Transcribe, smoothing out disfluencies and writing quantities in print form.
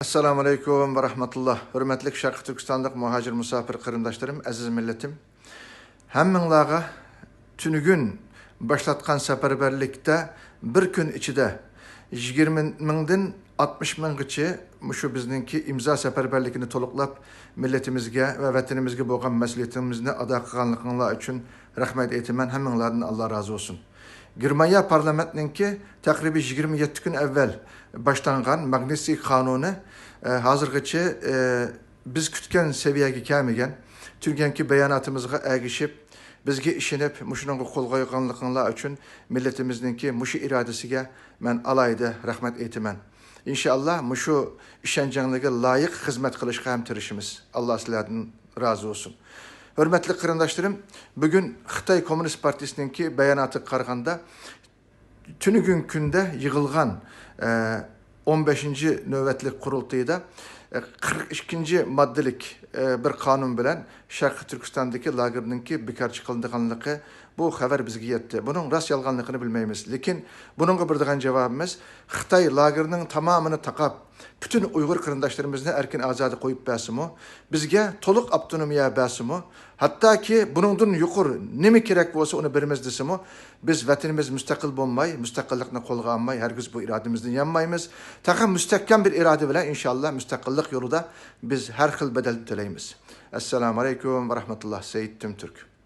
Assalamu alaikum ve rahmetullah. Hürmetlik Şarkı Türkistan'lık muhacir musafir kırımdaşlarım, aziz milletim. Hemminlağa tünügün başlatkan seferberlikte bir gün içinde 20 mingden 60 mingçe şu bizninki imza seferberlikini toluklap milletimizge ve vatanimizge boğan mesuliyetimizni ada kılganlıkınla için rahmet eytimen hemminlardan Allah razı olsun. Germaniya parlamentininki takribi 27 gün evvel başlangan Magnitsky kanunu hazırgıçı biz kütken seviyeye gelmegen Türkiye'ninki beyanatımızga ergişip bizge işinip muşunun kol koyganlıkınla için milletimizdeki muşu iradesiga men alaydı rahmet eytimen. İnşallah muşu işencanlığı layık hizmet kılışka hem tirişimiz. Allah sizlerden razı olsun. Hürmetli kırındaşlarım, bugün Xitay Komünist Partisi'ninki beyanatı qarğanda tünügün günde yığılgan 15. növbetlik kurultayda 42. maddelik bir kanun bilen Şarkı Türkistan'daki lagerninki bekar çıkıldıganlığı bu haber bizge yetti. Bunun rast yalganlığını bilmeyimiz. Lekin bunun birdiğen cevabımız Xitay lagerinin tamamını takap bütün Uygur kırındaşlarımızın erkin azadı koyup bəsimu, bizge toluk abtonomiya bəsimu, hatta ki bunun yukur nemi gerek olsa onu birimiz desimu, biz vatanimiz müstakil bulmay, müstakillikini kolga almay, hergiz bu irademizden yanmayımız. Takım müstehkem bir irade bile inşallah müstakillik yolunda biz her xil bedel dileyimiz. Esselamu Aleyküm ve Rahmetullah Seyyid Tümtürk.